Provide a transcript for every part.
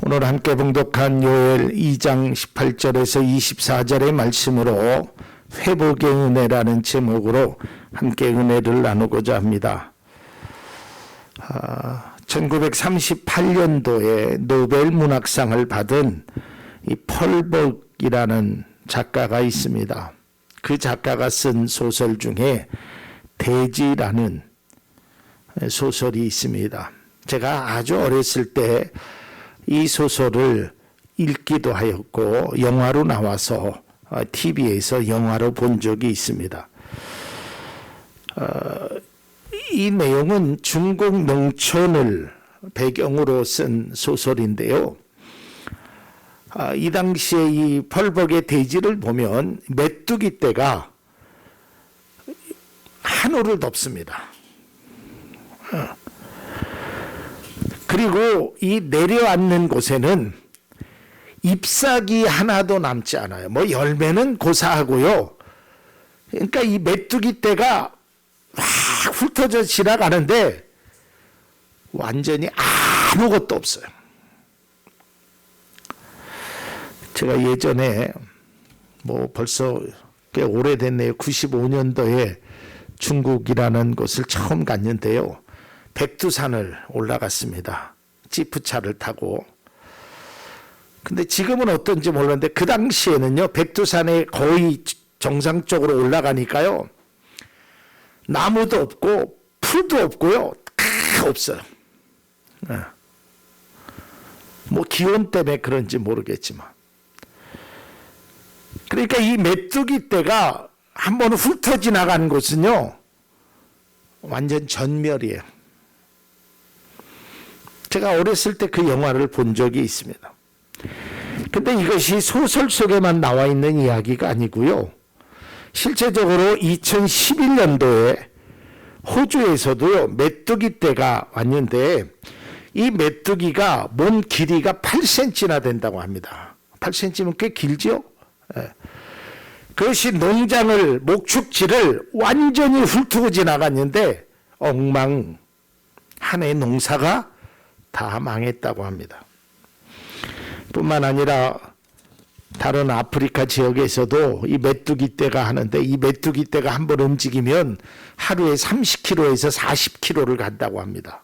오늘 함께 봉독한 요엘 2장 18절에서 24절의 말씀으로 회복의 은혜라는 제목으로 함께 은혜를 나누고자 합니다. 1938년도에 노벨 문학상을 받은 이 펄벅이라는 작가가 있습니다. 그 작가가 쓴 소설 중에 대지라는 소설이 있습니다. 제가 아주 어렸을 때 이 소설을 읽기도 하였고 영화로 나와서 TV에서 영화로 본 적이 있습니다. 이 내용은 중국 농촌을 배경으로 쓴 소설인데요. 이 당시에 이 펄벅의 대지를 보면 메뚜기 떼가 하늘을 덮습니다. 그리고 이 내려앉는 곳에는 잎사귀 하나도 남지 않아요. 뭐 열매는 고사하고요. 그러니까 이 메뚜기 떼가 막 훑어져 지나가는데 완전히 아무것도 없어요. 제가 예전에 뭐 벌써 꽤 오래됐네요. 95년도에 중국이라는 곳을 처음 갔는데요. 백두산을 올라갔습니다. 지프차를 타고. 근데 지금은 어떤지 몰랐는데 그 당시에는요, 백두산에 거의 정상 쪽으로 올라가니까요, 나무도 없고 풀도 없고요, 다 없어요. 뭐 기온 때문에 그런지 모르겠지만. 그러니까 이 메뚜기 떼가 한번 훑어 지나간 곳은요, 완전 전멸이에요. 제가 어렸을 때 그 영화를 본 적이 있습니다. 근데 이것이 소설 속에만 나와 있는 이야기가 아니고요. 실제적으로 2011년도에 호주에서도요, 메뚜기 떼가 왔는데 이 메뚜기가 몸 길이가 8cm나 된다고 합니다. 8cm면 꽤 길죠? 그것이 농장을, 목축지를 완전히 훑고 지나갔는데 엉망, 한 해 농사가 다 망했다고 합니다. 뿐만 아니라 다른 아프리카 지역에서도 이 메뚜기 떼가 하는데 이 메뚜기 떼가 한번 움직이면 하루에 30km에서 40km를 간다고 합니다.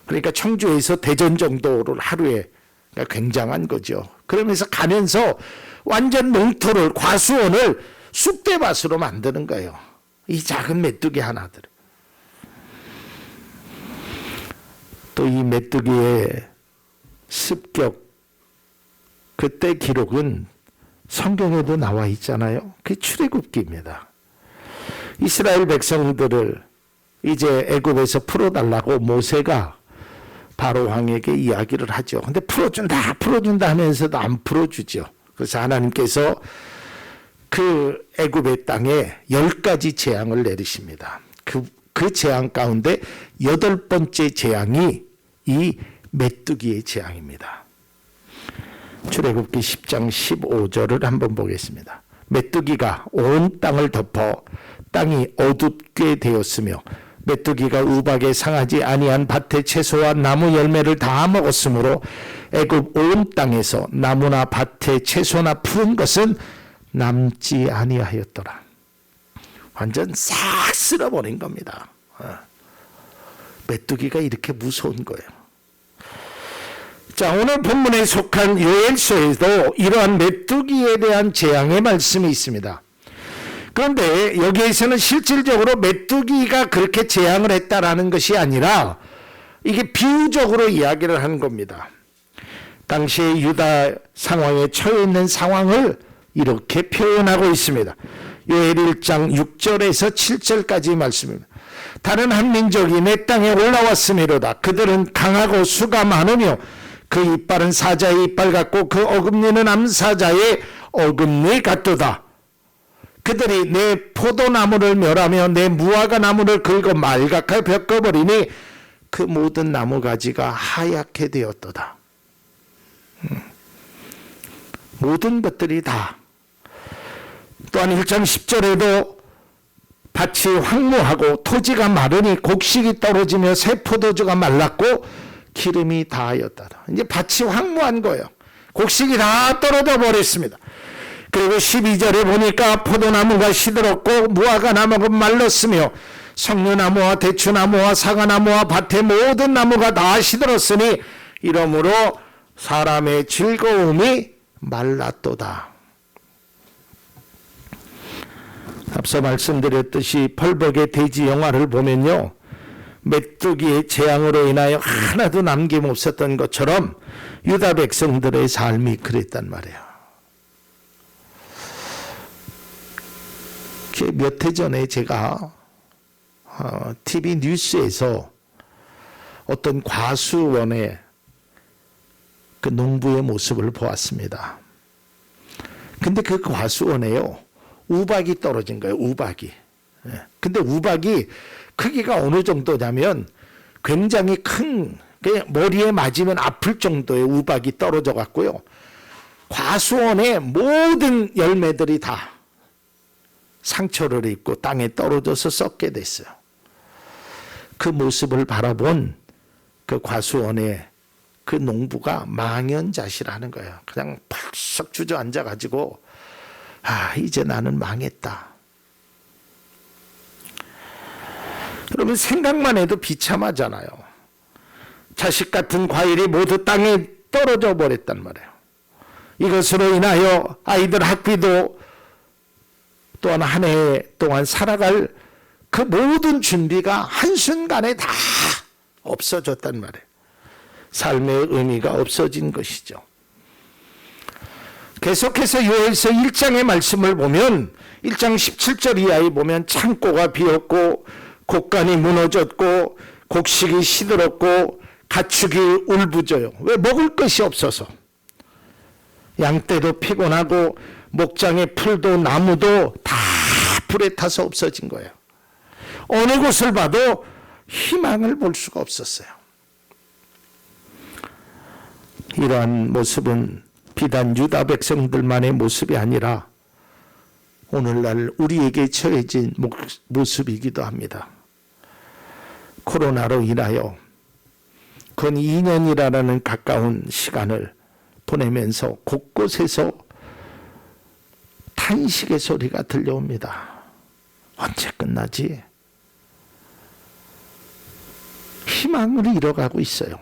그러니까 청주에서 대전 정도를 하루에, 그러니까 굉장한 거죠. 그러면서 가면서 완전 농토를, 과수원을 쑥대밭으로 만드는 거예요. 이 작은 메뚜기 하나들. 또 이 메뚜기의 습격, 그때 기록은 성경에도 나와 있잖아요. 그게 출애굽기입니다. 이스라엘 백성들을 이제 애굽에서 풀어달라고 모세가 바로 왕에게 이야기를 하죠. 근데 풀어준다 하면서도 안 풀어주죠. 그래서 하나님께서 그 애굽의 땅에 10가지 재앙을 내리십니다. 그 재앙 가운데 8번째 재앙이 이 메뚜기의 재앙입니다. 출애굽기 10장 15절을 한번 보겠습니다. 메뚜기가 온 땅을 덮어 땅이 어둡게 되었으며 메뚜기가 우박에 상하지 아니한 밭의 채소와 나무 열매를 다 먹었으므로 애굽 온 땅에서 나무나 밭의 채소나 푸른 것은 남지 아니하였더라. 완전 싹 쓸어버린 겁니다. 메뚜기가 이렇게 무서운 거예요. 자, 오늘 본문에 속한 요엘서에도 이러한 메뚜기에 대한 재앙의 말씀이 있습니다. 그런데 여기에서는 실질적으로 메뚜기가 그렇게 재앙을 했다라는 것이 아니라 이게 비유적으로 이야기를 하는 겁니다. 당시의 유다 상황에 처해 있는 상황을 이렇게 표현하고 있습니다. 요엘 1장 6절에서 7절까지 말씀입니다. 다른 한 민족이 내 땅에 올라왔음이로다. 그들은 강하고 수가 많으며 그 이빨은 사자의 이빨 같고 그 어금니는 암사자의 어금니 같도다. 그들이 내 포도나무를 멸하며 내 무화과 나무를 긁어 말갛게 벗겨버리니 그 모든 나무가지가 하얗게 되었도다. 모든 것들이 다. 또한 1장 10절에도 밭이 황무하고 토지가 마르니 곡식이 떨어지며 새 포도주가 말랐고 기름이 다하였다. 이제 밭이 황무한 거예요. 곡식이 다 떨어져 버렸습니다. 그리고 12절에 보니까 포도나무가 시들었고 무화과 나무가 말랐으며 석류나무와 대추나무와 사과나무와 밭의 모든 나무가 다 시들었으니 이러므로 사람의 즐거움이 말랐도다. 앞서 말씀드렸듯이 벌벅의 돼지 영화를 보면요, 메뚜기의 재앙으로 인하여 하나도 남김없었던 것처럼 유다 백성들의 삶이 그랬단 말이에요. 몇 해 전에 제가 TV 뉴스에서 어떤 과수원의 그 농부의 모습을 보았습니다. 근데 그 과수원에요, 우박이 떨어진 거예요. 우박이. 근데 우박이 크기가 어느 정도냐면 굉장히 큰, 머리에 맞으면 아플 정도의 우박이 떨어져 갔고요. 과수원의 모든 열매들이 다 상처를 입고 땅에 떨어져서 썩게 됐어요. 그 모습을 바라본 그 과수원의 그 농부가 망연자실하는 거예요. 그냥 펄썩 주저앉아가지고 이제 나는 망했다. 여러분, 생각만 해도 비참하잖아요. 자식 같은 과일이 모두 땅에 떨어져 버렸단 말이에요. 이것으로 인하여 아이들 학비도 또한 한 해 동안 살아갈 그 모든 준비가 한순간에 다 없어졌단 말이에요. 삶의 의미가 없어진 것이죠. 계속해서 요엘서 1장의 말씀을 보면 1장 17절 이하에 보면 창고가 비었고 곡간이 무너졌고 곡식이 시들었고 가축이 울부짖어요. 왜? 먹을 것이 없어서. 양떼도 피곤하고 목장의 풀도 나무도 다 불에 타서 없어진 거예요. 어느 곳을 봐도 희망을 볼 수가 없었어요. 이러한 모습은 비단 유다 백성들만의 모습이 아니라 오늘날 우리에게 처해진 모습이기도 합니다. 코로나로 인하여 근 2년이라는 가까운 시간을 보내면서 곳곳에서 탄식의 소리가 들려옵니다. 언제 끝나지? 희망을 잃어가고 있어요.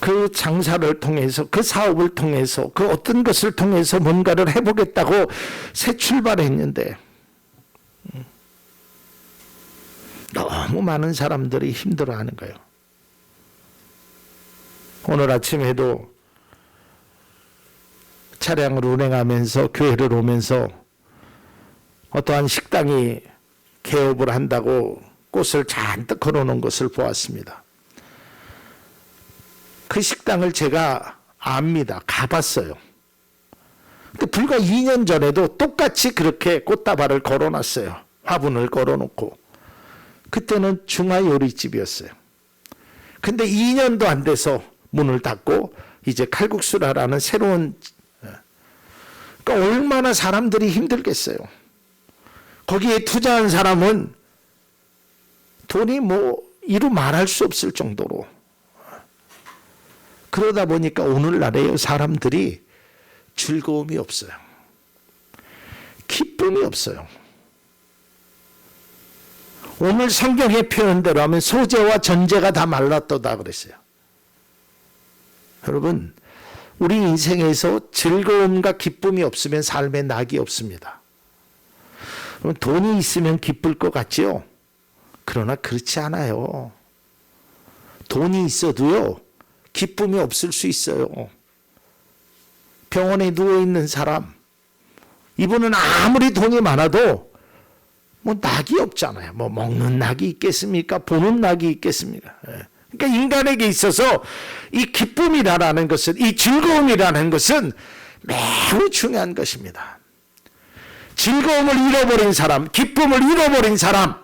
그 장사를 통해서, 그 사업을 통해서, 그 어떤 것을 통해서 뭔가를 해보겠다고 새 출발했는데 너무 많은 사람들이 힘들어하는 거예요. 오늘 아침에도 차량을 운행하면서 교회를 오면서 어떠한 식당이 개업을 한다고 꽃을 잔뜩 걸어놓은 것을 보았습니다. 그 식당을 제가 압니다. 가봤어요. 근데 불과 2년 전에도 똑같이 그렇게 꽃다발을 걸어놨어요. 화분을 걸어놓고. 그때는 중화요리집이었어요. 근데 2년도 안 돼서 문을 닫고 이제 칼국수라라는 새로운, 그러니까 얼마나 사람들이 힘들겠어요. 거기에 투자한 사람은 돈이 이루 말할 수 없을 정도로. 그러다 보니까 오늘날에요, 사람들이 즐거움이 없어요. 기쁨이 없어요. 오늘 성경의 표현대로 하면 소재와 전제가 다 말랐도다 그랬어요. 여러분, 우리 인생에서 즐거움과 기쁨이 없으면 삶에 낙이 없습니다. 돈이 있으면 기쁠 것 같지요? 그러나 그렇지 않아요. 돈이 있어도요, 기쁨이 없을 수 있어요. 병원에 누워있는 사람, 이분은 아무리 돈이 많아도 낙이 없잖아요. 먹는 낙이 있겠습니까? 보는 낙이 있겠습니까? 그러니까 인간에게 있어서 이 기쁨이라는 것은, 이 즐거움이라는 것은 매우 중요한 것입니다. 즐거움을 잃어버린 사람, 기쁨을 잃어버린 사람,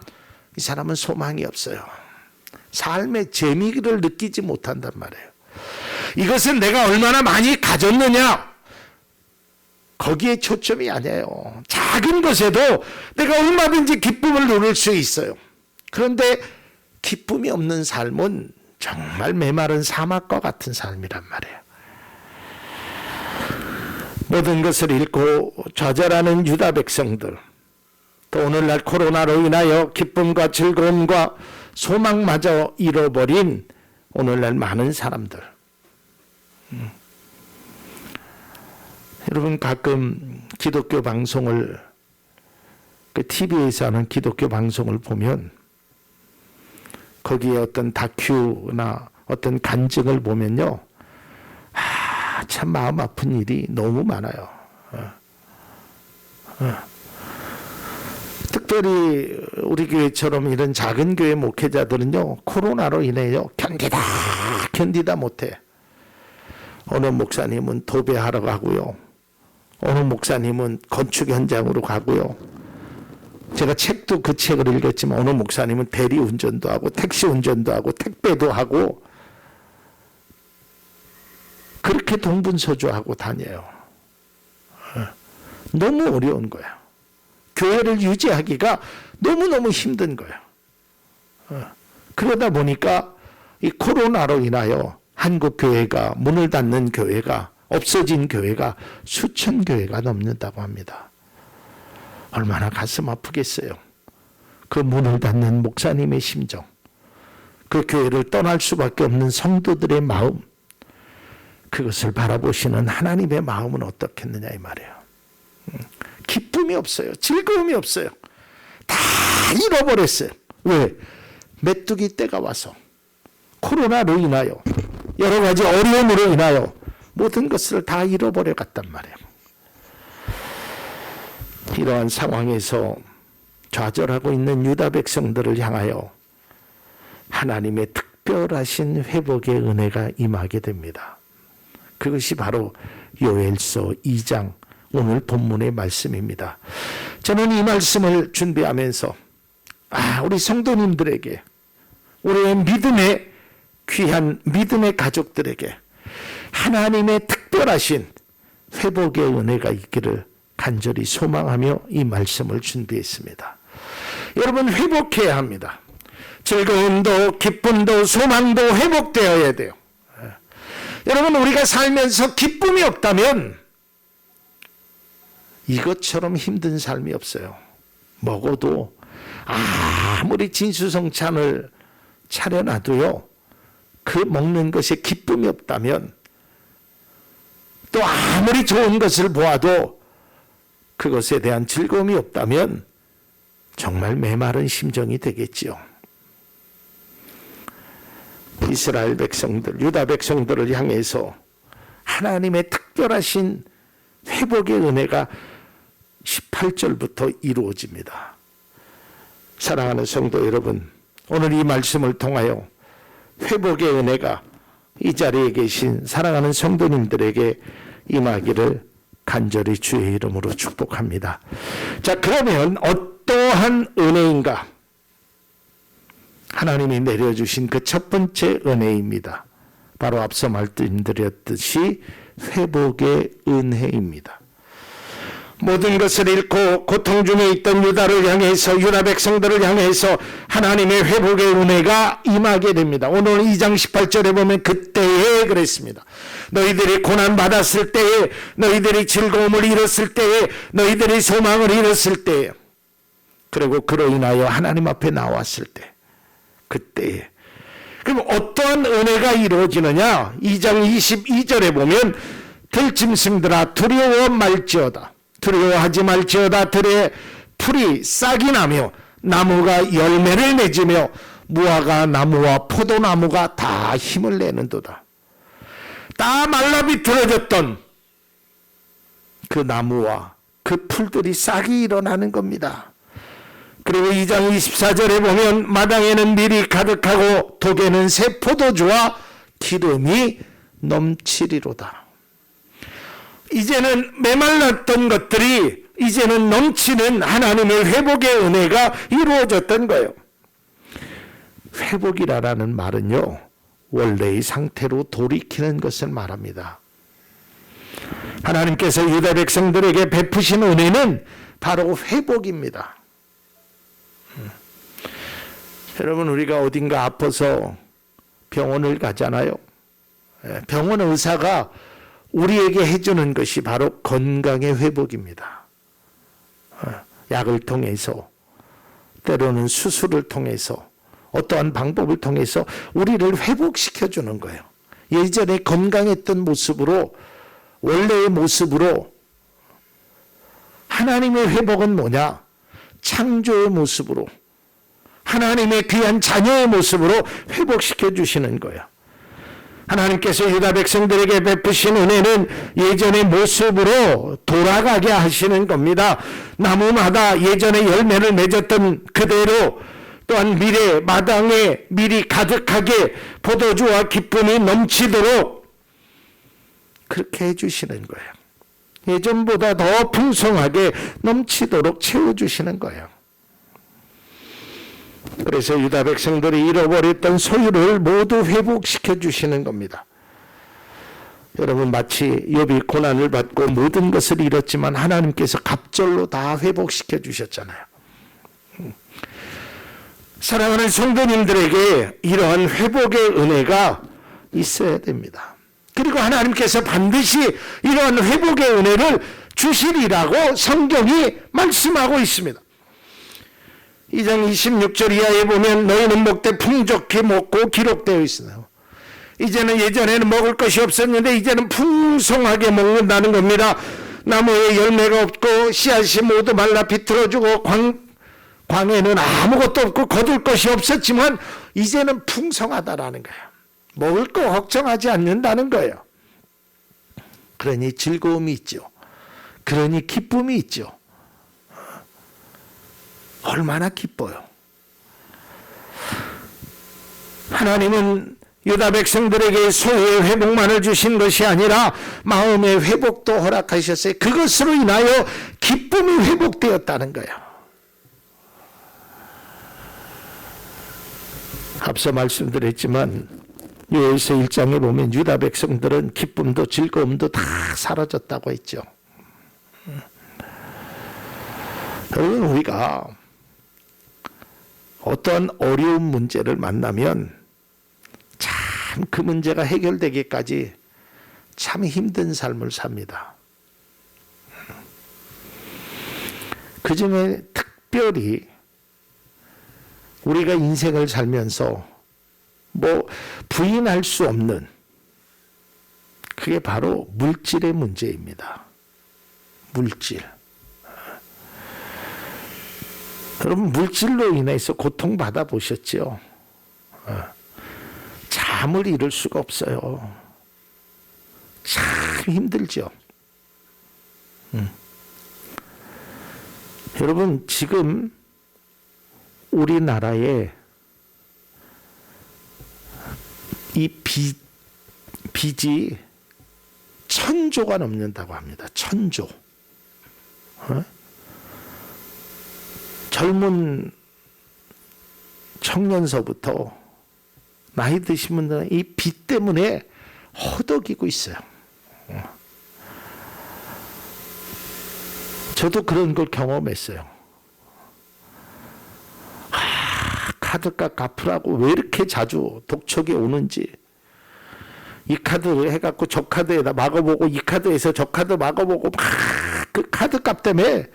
이 사람은 소망이 없어요. 삶의 재미를 느끼지 못한단 말이에요. 이것은 내가 얼마나 많이 가졌느냐, 거기에 초점이 아니에요. 작은 것에도 내가 얼마든지 기쁨을 누릴 수 있어요. 그런데 기쁨이 없는 삶은 정말 메마른 사막과 같은 삶이란 말이에요. 모든 것을 잃고 좌절하는 유다 백성들, 또 오늘날 코로나로 인하여 기쁨과 즐거움과 소망마저 잃어버린 오늘날 많은 사람들. 여러분, 가끔 기독교 방송을, TV에서 하는 기독교 방송을 보면 거기에 어떤 다큐나 어떤 간증을 보면요, 참 마음 아픈 일이 너무 많아요. 특별히 우리 교회처럼 이런 작은 교회 목회자들은요, 코로나로 인해요 견디다 못해. 어느 목사님은 도배하러 가고요, 어느 목사님은 건축 현장으로 가고요. 제가 책도 그 책을 읽었지만 어느 목사님은 대리 운전도 하고 택시 운전도 하고 택배도 하고 그렇게 동분서주하고 다녀요. 너무 어려운 거예요. 교회를 유지하기가 너무너무 힘든 거예요. 그러다 보니까 이 코로나로 인하여 한국 교회가, 문을 닫는 교회가, 없어진 교회가 수천 교회가 넘는다고 합니다. 얼마나 가슴 아프겠어요. 그 문을 닫는 목사님의 심정, 그 교회를 떠날 수밖에 없는 성도들의 마음, 그것을 바라보시는 하나님의 마음은 어떻겠느냐 이 말이에요. 기쁨이 없어요. 즐거움이 없어요. 다 잃어버렸어요. 왜? 메뚜기 때가 와서 코로나로 인하여, 여러 가지 어려움으로 인하여 모든 것을 다 잃어버려 갔단 말이에요. 이러한 상황에서 좌절하고 있는 유다 백성들을 향하여 하나님의 특별하신 회복의 은혜가 임하게 됩니다. 그것이 바로 요엘서 2장 오늘 본문의 말씀입니다. 저는 이 말씀을 준비하면서 우리 성도님들에게, 우리의 믿음의 귀한 믿음의 가족들에게 하나님의 특별하신 회복의 은혜가 있기를 간절히 소망하며 이 말씀을 준비했습니다. 여러분, 회복해야 합니다. 즐거움도 기쁨도 소망도 회복되어야 돼요. 여러분, 우리가 살면서 기쁨이 없다면 이것처럼 힘든 삶이 없어요. 먹어도 아무리 진수성찬을 차려놔도요, 그 먹는 것에 기쁨이 없다면, 또 아무리 좋은 것을 보아도 그것에 대한 즐거움이 없다면 정말 메마른 심정이 되겠지요. 이스라엘 백성들, 유다 백성들을 향해서 하나님의 특별하신 회복의 은혜가 18절부터 이루어집니다. 사랑하는 성도 여러분, 오늘 이 말씀을 통하여 회복의 은혜가 이 자리에 계신 사랑하는 성도님들에게 임하기를 간절히 주의 이름으로 축복합니다. 자, 그러면 어떠한 은혜인가? 하나님이 내려주신 그 첫 번째 은혜입니다. 바로 앞서 말씀드렸듯이 회복의 은혜입니다. 모든 것을 잃고 고통 중에 있던 유다를 향해서, 유다 백성들을 향해서 하나님의 회복의 은혜가 임하게 됩니다. 오늘 2장 18절에 보면 그때에 그랬습니다. 너희들이 고난받았을 때에, 너희들이 즐거움을 잃었을 때에, 너희들이 소망을 잃었을 때에, 그리고 그로 인하여 하나님 앞에 나왔을 때, 그때에. 그럼 어떠한 은혜가 이루어지느냐? 2장 22절에 보면 들짐승들아 두려워 말지어다. 두려워하지 말지어다. 들에 풀이 싹이 나며 나무가 열매를 맺으며 무화과 나무와 포도나무가 다 힘을 내는도다. 다 말라 비틀어졌던 그 나무와 그 풀들이 싹이 일어나는 겁니다. 그리고 2장 24절에 보면 마당에는 밀이 가득하고 독에는 새 포도주와 기름이 넘치리로다. 이제는 메말랐던 것들이 이제는 넘치는 하나님의 회복의 은혜가 이루어졌던 거예요. 회복이라는 말은요, 원래의 상태로 돌이키는 것을 말합니다. 하나님께서 유다 백성들에게 베푸신 은혜는 바로 회복입니다. 여러분, 우리가 어딘가 아파서 병원을 가잖아요. 병원 의사가 우리에게 해주는 것이 바로 건강의 회복입니다. 약을 통해서, 때로는 수술을 통해서, 어떠한 방법을 통해서 우리를 회복시켜주는 거예요. 예전에 건강했던 모습으로, 원래의 모습으로. 하나님의 회복은 뭐냐? 창조의 모습으로, 하나님의 귀한 자녀의 모습으로 회복시켜 주시는 거예요. 하나님께서 유다 백성들에게 베푸신 은혜는 예전의 모습으로 돌아가게 하시는 겁니다. 나무마다 예전에 열매를 맺었던 그대로, 또한 미래 마당에 밀이 가득하게 포도주와 기쁨이 넘치도록 그렇게 해주시는 거예요. 예전보다 더 풍성하게 넘치도록 채워주시는 거예요. 그래서 유다 백성들이 잃어버렸던 소유를 모두 회복시켜 주시는 겁니다. 여러분, 마치 욥이 고난을 받고 모든 것을 잃었지만 하나님께서 갑절로 다 회복시켜 주셨잖아요. 사랑하는 성도님들에게 이러한 회복의 은혜가 있어야 됩니다. 그리고 하나님께서 반드시 이러한 회복의 은혜를 주시리라고 성경이 말씀하고 있습니다. 2장 26절 이하에 보면 너희는 먹되 풍족히 먹고 기록되어 있어요. 이제는, 예전에는 먹을 것이 없었는데 이제는 풍성하게 먹는다는 겁니다. 나무에 열매가 없고 씨앗이 모두 말라 비틀어지고 광에는 아무것도 없고 거둘 것이 없었지만 이제는 풍성하다라는 거예요. 먹을 거 걱정하지 않는다는 거예요. 그러니 즐거움이 있죠. 그러니 기쁨이 있죠. 얼마나 기뻐요. 하나님은 유다 백성들에게 소유의 회복만을 주신 것이 아니라 마음의 회복도 허락하셨어요. 그것으로 인하여 기쁨이 회복되었다는 거예요. 앞서 말씀드렸지만 요엘서 1장에 보면 유다 백성들은 기쁨도 즐거움도 다 사라졌다고 했죠. 여러분, 우리가 어떤 어려운 문제를 만나면 참 그 문제가 해결되기까지 참 힘든 삶을 삽니다. 그 중에 특별히 우리가 인생을 살면서 부인할 수 없는, 그게 바로 물질의 문제입니다. 물질. 여러분, 물질로 인해서 고통받아 보셨죠? 잠을 이룰 수가 없어요. 참 힘들죠. 여러분, 지금 우리나라에 이 빚이 1,000조가 넘는다고 합니다. 1,000조. 젊은 청년서부터 나이 드신 분들은 이 빚 때문에 허덕이고 있어요. 저도 그런 걸 경험했어요. 카드값 갚으라고 왜 이렇게 자주 독촉이 오는지, 이 카드 해갖고 저 카드에다 막아보고 이 카드에서 저 카드 막아보고 막 그 카드값 때문에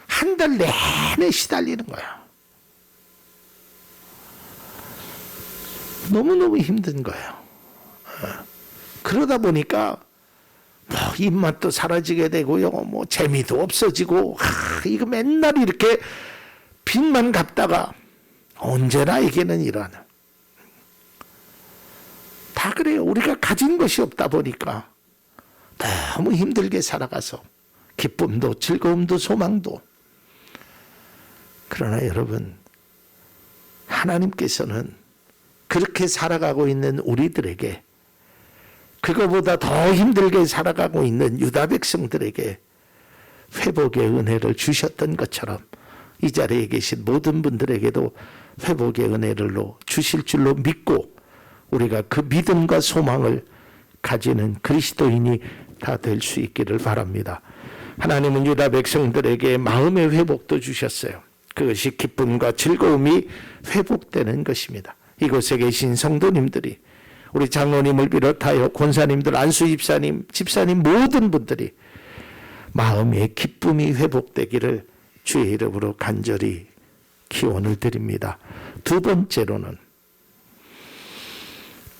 한 달 내내 시달리는 거야. 너무너무 힘든 거예요. 그러다 보니까 입맛도 사라지게 되고요. 재미도 없어지고, 이거 맨날 이렇게 빚만 갚다가 언제나 이게는 일어나. 다 그래요. 우리가 가진 것이 없다 보니까 너무 힘들게 살아가서 기쁨도 즐거움도 소망도. 그러나 여러분, 하나님께서는 그렇게 살아가고 있는 우리들에게, 그거보다 더 힘들게 살아가고 있는 유다 백성들에게 회복의 은혜를 주셨던 것처럼 이 자리에 계신 모든 분들에게도 회복의 은혜를 주실 줄로 믿고 우리가 그 믿음과 소망을 가지는 그리스도인이 다 될 수 있기를 바랍니다. 하나님은 유다 백성들에게 마음의 회복도 주셨어요. 그것이 기쁨과 즐거움이 회복되는 것입니다. 이곳에 계신 성도님들이, 우리 장로님을 비롯하여 권사님들, 안수 집사님 모든 분들이 마음의 기쁨이 회복되기를 주의 이름으로 간절히 기원을 드립니다. 두 번째로는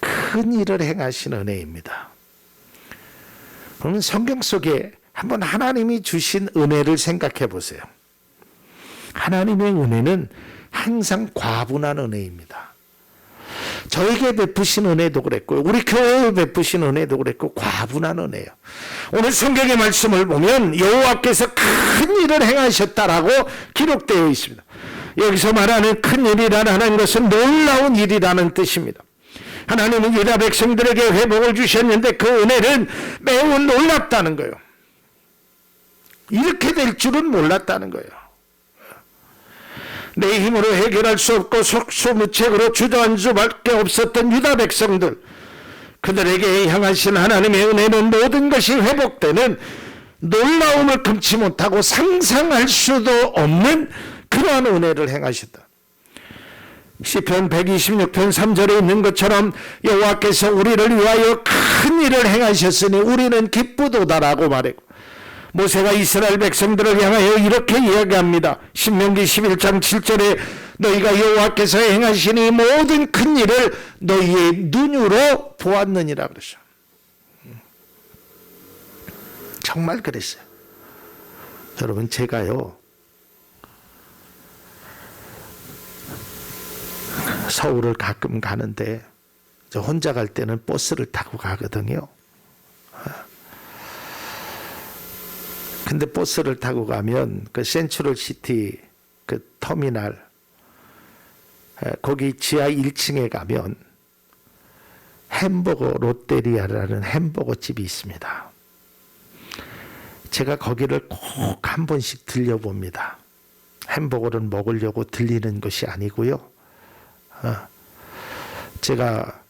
큰 일을 행하신 은혜입니다. 그러면 성경 속에 한번 하나님이 주신 은혜를 생각해 보세요. 하나님의 은혜는 항상 과분한 은혜입니다. 저에게 베푸신 은혜도 그랬고 우리 교회에 베푸신 은혜도 그랬고 과분한 은혜예요. 오늘 성경의 말씀을 보면 여호와께서 큰 일을 행하셨다라고 기록되어 있습니다. 여기서 말하는 큰 일이라는 것은 놀라운 일이라는 뜻입니다. 하나님은 유다 백성들에게 회복을 주셨는데 그 은혜는 매우 놀랍다는 거예요. 이렇게 될 줄은 몰랐다는 거예요. 내 힘으로 해결할 수 없고 속수무책으로 주저앉을 수밖에 없었던 유다 백성들, 그들에게 향하신 하나님의 은혜는 모든 것이 회복되는 놀라움을 금치 못하고 상상할 수도 없는 그러한 은혜를 행하셨다. 시편 126편 3절에 있는 것처럼 여호와께서 우리를 위하여 큰 일을 행하셨으니 우리는 기쁘도다라고 말했고, 모세가 이스라엘 백성들을 향하여 이렇게 이야기합니다. 신명기 11장 7절에 너희가 여호와께서 행하신 이 모든 큰 일을 너희의 눈으로 보았느니라 그러죠. 정말 그랬어요. 여러분, 제가요 서울을 가끔 가는데 저 혼자 갈 때는 버스를 타고 가거든요. 근데 버스를 타고 가면 그 센트럴 시티 그 터미널 거기 지하 1층에 가면 햄버거 롯데리아라는 햄버거 집이 있습니다. 제가 거기를 꼭 한 번씩 들려봅니다. 햄버거를 먹으려고 들리는 것이 아니고요. 제가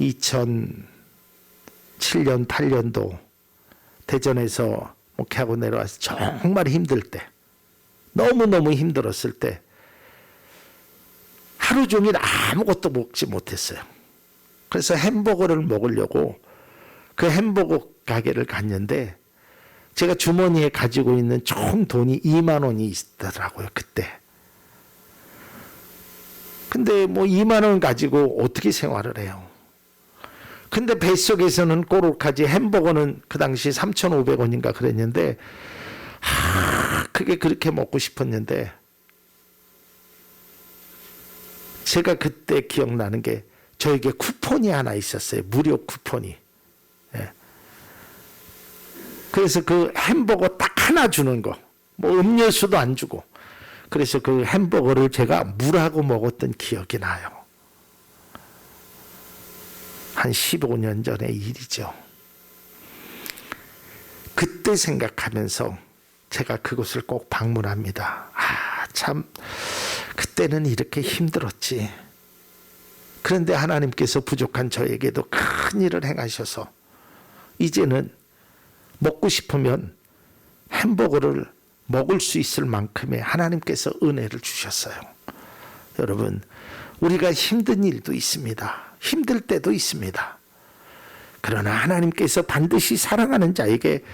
2007년 8년도 대전에서 목회하고 내려와서 정말 힘들 때, 너무너무 힘들었을 때 하루 종일 아무것도 먹지 못했어요. 그래서 햄버거를 먹으려고 그 햄버거 가게를 갔는데 제가 주머니에 가지고 있는 총 돈이 2만 원이 있더라고요, 그때. 근데 뭐 2만 원 가지고 어떻게 생활을 해요? 근데 뱃속에서는 꼬록하지. 햄버거는 그 당시 3,500원인가 그랬는데 그게 그렇게 먹고 싶었는데, 제가 그때 기억나는 게 저에게 쿠폰이 하나 있었어요. 무료 쿠폰이. 예. 그래서 그 햄버거 딱 하나 주는 거, 뭐 음료수도 안 주고, 그래서 그 햄버거를 제가 물하고 먹었던 기억이 나요. 한 15년 전의 일이죠. 그때 생각하면서 제가 그곳을 꼭 방문합니다. 참 그때는 이렇게 힘들었지. 그런데 하나님께서 부족한 저에게도 큰 일을 행하셔서 이제는 먹고 싶으면 햄버거를 먹을 수 있을 만큼의 하나님께서 은혜를 주셨어요. 여러분, 우리가 힘든 일도 있습니다. 힘들 때도 있습니다. 그러나 하나님께서 반드시 사랑하는 자에게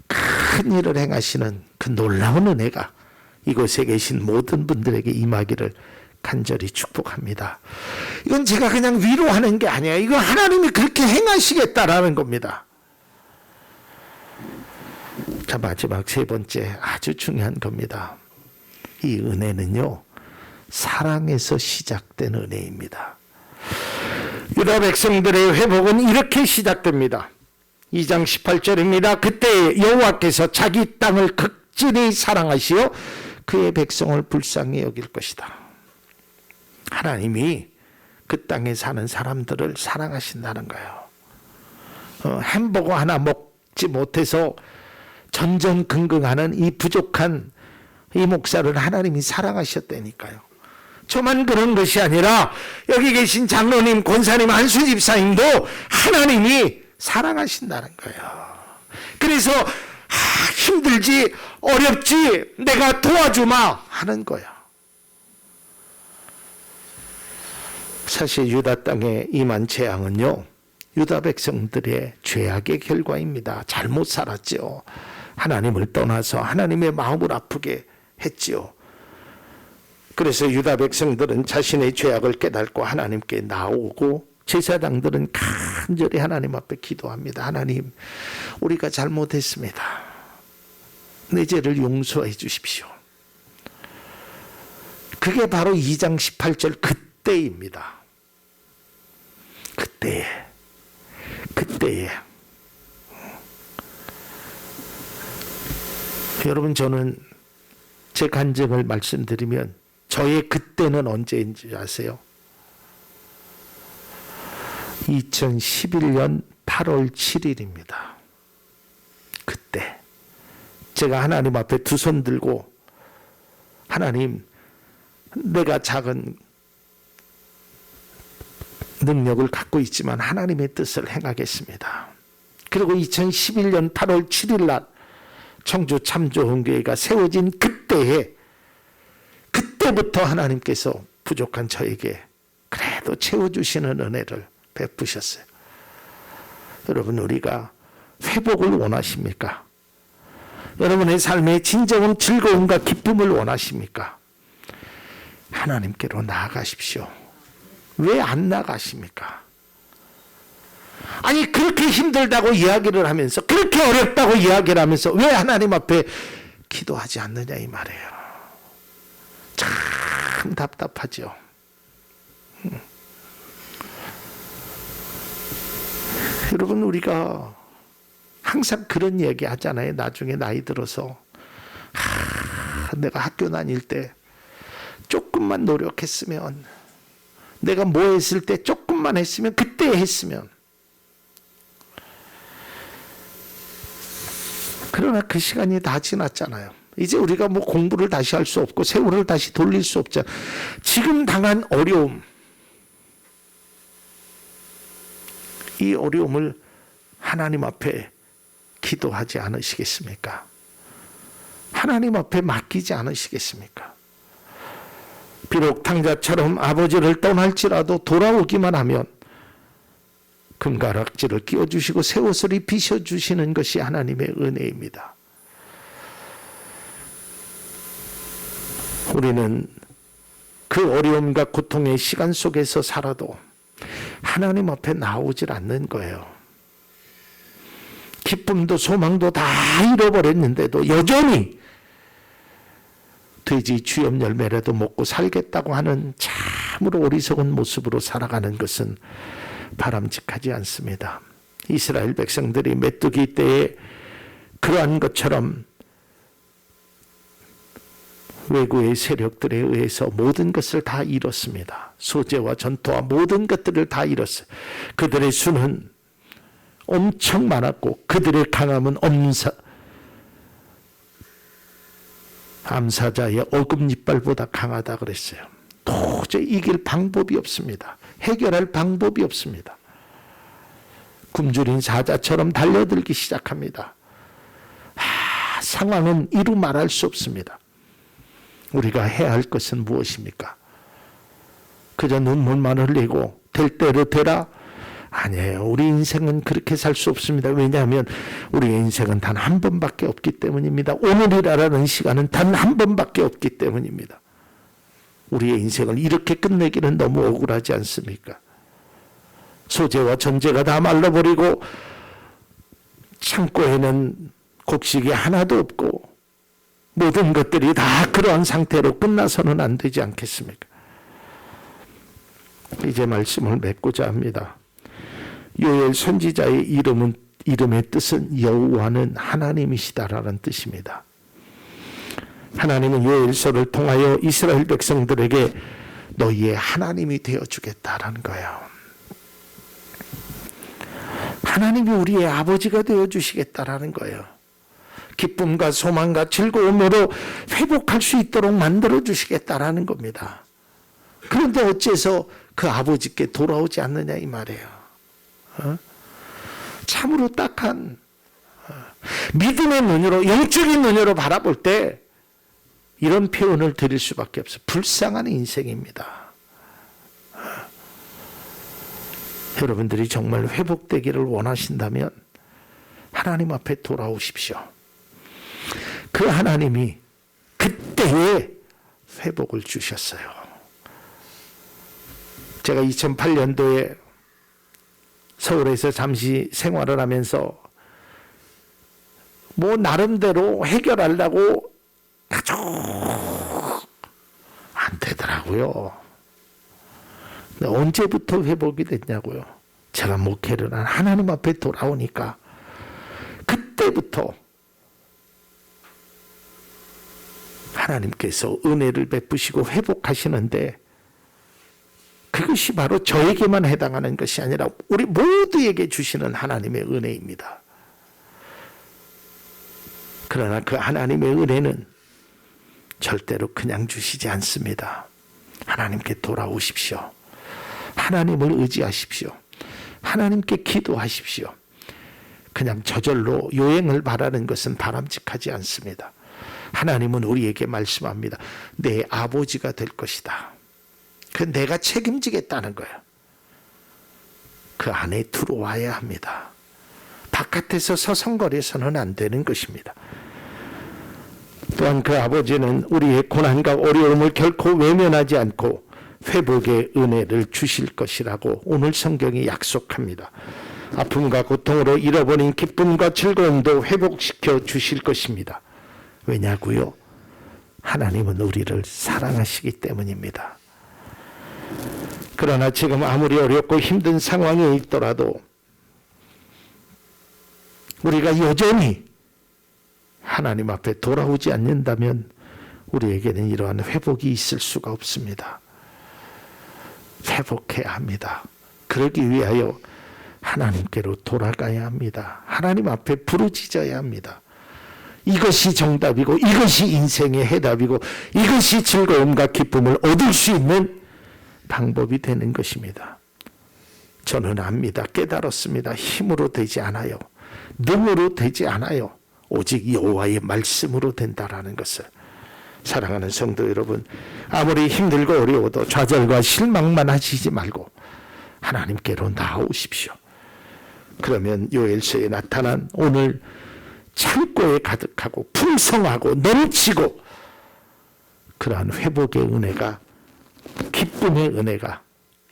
큰 일을 행하시는 그 놀라운 은혜가 이곳에 계신 모든 분들에게 임하기를 간절히 축복합니다. 이건 제가 그냥 위로하는 게 아니에요. 이건 하나님이 그렇게 행하시겠다라는 겁니다. 자, 마지막 세 번째, 아주 중요한 겁니다. 이 은혜는요, 사랑에서 시작된 은혜입니다. 유다 백성들의 회복은 이렇게 시작됩니다. 2장 18절입니다. 그때 여호와께서 자기 땅을 극진히 사랑하시어 그의 백성을 불쌍히 여길 것이다. 하나님이 그 땅에 사는 사람들을 사랑하신다는 거예요. 햄버거 하나 먹지 못해서 전전긍긍하는 이 부족한 이 목사를 하나님이 사랑하셨다니까요. 저만 그런 것이 아니라 여기 계신 장로님, 권사님, 안수 집사님도 하나님이 사랑하신다는 거예요. 그래서 힘들지, 어렵지, 내가 도와주마 하는 거예요. 사실 유다 땅에 임한 재앙은요, 유다 백성들의 죄악의 결과입니다. 잘못 살았죠. 하나님을 떠나서 하나님의 마음을 아프게 했지요. 그래서 유다 백성들은 자신의 죄악을 깨닫고 하나님께 나오고, 제사장들은 간절히 하나님 앞에 기도합니다. 하나님, 우리가 잘못했습니다. 내 죄를 용서해 주십시오. 그게 바로 2장 18절 그때입니다. 그때에 여러분, 저는 제 간증을 말씀드리면 저의 그때는 언제인지 아세요? 2011년 8월 7일입니다. 그때 제가 하나님 앞에 두 손 들고, 하나님, 내가 작은 능력을 갖고 있지만 하나님의 뜻을 행하겠습니다. 그리고 2011년 8월 7일 날 청주 참조헌교회가 세워진 그때부터 하나님께서 부족한 저에게 그래도 채워주시는 은혜를 베푸셨어요. 여러분, 우리가 회복을 원하십니까? 여러분의 삶의 진정한 즐거움과 기쁨을 원하십니까? 하나님께로 나아가십시오. 왜 안 나가십니까? 아니, 그렇게 힘들다고 이야기를 하면서, 그렇게 어렵다고 이야기를 하면서 왜 하나님 앞에 기도하지 않느냐 이 말이에요. 참 답답하죠. 여러분, 우리가 항상 그런 얘기 하잖아요. 나중에 나이 들어서, 내가 학교 다닐 때 조금만 노력했으면, 내가 뭐 했을 때 조금만 했으면, 그때 했으면. 그러나 그 시간이 다 지났잖아요. 이제 우리가 뭐 공부를 다시 할 수 없고 세월을 다시 돌릴 수 없잖아요. 지금 당한 어려움, 이 어려움을 하나님 앞에 기도하지 않으시겠습니까? 하나님 앞에 맡기지 않으시겠습니까? 비록 탕자처럼 아버지를 떠날지라도 돌아오기만 하면 금가락지를 끼워주시고 새 옷을 입히셔주시는 것이 하나님의 은혜입니다. 우리는 그 어려움과 고통의 시간 속에서 살아도 하나님 앞에 나오질 않는 거예요. 기쁨도 소망도 다 잃어버렸는데도 여전히 돼지 주염 열매라도 먹고 살겠다고 하는 참으로 어리석은 모습으로 살아가는 것은 바람직하지 않습니다. 이스라엘 백성들이 메뚜기 때에 그러한 것처럼 외구의 세력들에 의해서 모든 것을 다 잃었습니다. 소재와 전토와 모든 것들을 다 잃었어요. 그들의 수는 엄청 많았고 그들의 강함은 암사자의 어금니빨보다 강하다 그랬어요. 도저히 이길 방법이 없습니다. 해결할 방법이 없습니다. 굶주린 사자처럼 달려들기 시작합니다. 상황은 이루 말할 수 없습니다. 우리가 해야 할 것은 무엇입니까? 그저 눈물만 흘리고 될 대로 되라? 아니에요. 우리 인생은 그렇게 살 수 없습니다. 왜냐하면 우리의 인생은 단 한 번밖에 없기 때문입니다. 오늘이라는 시간은 단 한 번밖에 없기 때문입니다. 우리의 인생을 이렇게 끝내기는 너무 억울하지 않습니까? 소재와 전재가 다 말라버리고 창고에는 곡식이 하나도 없고 모든 것들이 다 그러한 상태로 끝나서는 안 되지 않겠습니까? 이제 말씀을 맺고자 합니다. 요엘 선지자의 이름의 뜻은 여호와는 하나님이시다라는 뜻입니다. 하나님은 요엘서를 통하여 이스라엘 백성들에게 너희의 하나님이 되어주겠다라는 거예요. 하나님이 우리의 아버지가 되어주시겠다라는 거예요. 기쁨과 소망과 즐거움으로 회복할 수 있도록 만들어주시겠다라는 겁니다. 그런데 어째서 그 아버지께 돌아오지 않느냐 이 말이에요. 참으로 딱한 믿음의 눈으로, 영적인 눈으로 바라볼 때 이런 표현을 드릴 수밖에 없어요. 불쌍한 인생입니다. 여러분들이 정말 회복되기를 원하신다면 하나님 앞에 돌아오십시오. 그 하나님이 그때에 회복을 주셨어요. 제가 2008년도에 서울에서 잠시 생활을 하면서 뭐 나름대로 해결하려고 아주 안 되더라고요. 언제부터 회복이 됐냐고요. 제가 목회를 한 하나님 앞에 돌아오니까 그때부터 하나님께서 은혜를 베푸시고 회복하시는데 그것이 바로 저에게만 해당하는 것이 아니라 우리 모두에게 주시는 하나님의 은혜입니다. 그러나 그 하나님의 은혜는 절대로 그냥 주시지 않습니다. 하나님께 돌아오십시오. 하나님을 의지하십시오. 하나님께 기도하십시오. 그냥 저절로 요행을 바라는 것은 바람직하지 않습니다. 하나님은 우리에게 말씀합니다. 내 아버지가 될 것이다. 그 내가 책임지겠다는 거예요. 그 안에 들어와야 합니다. 바깥에서 서성거려서는 안 되는 것입니다. 또한 그 아버지는 우리의 고난과 어려움을 결코 외면하지 않고 회복의 은혜를 주실 것이라고 오늘 성경이 약속합니다. 아픔과 고통으로 잃어버린 기쁨과 즐거움도 회복시켜 주실 것입니다. 왜냐고요? 하나님은 우리를 사랑하시기 때문입니다. 그러나 지금 아무리 어렵고 힘든 상황에 있더라도 우리가 여전히 하나님 앞에 돌아오지 않는다면 우리에게는 이러한 회복이 있을 수가 없습니다. 회복해야 합니다. 그러기 위하여 하나님께로 돌아가야 합니다. 하나님 앞에 부르짖어야 합니다. 이것이 정답이고 이것이 인생의 해답이고 이것이 즐거움과 기쁨을 얻을 수 있는 방법이 되는 것입니다. 저는 압니다. 깨달았습니다. 힘으로 되지 않아요. 능으로 되지 않아요. 오직 여호와의 말씀으로 된다라는 것을. 사랑하는 성도 여러분, 아무리 힘들고 어려워도 좌절과 실망만 하시지 말고 하나님께로 나오십시오. 그러면 요엘서에 나타난 오늘 창고에 가득하고 풍성하고 넘치고 그러한 회복의 은혜가, 기쁨의 은혜가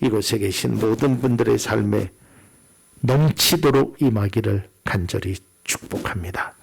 이곳에 계신 모든 분들의 삶에 넘치도록 임하기를 간절히 축복합니다.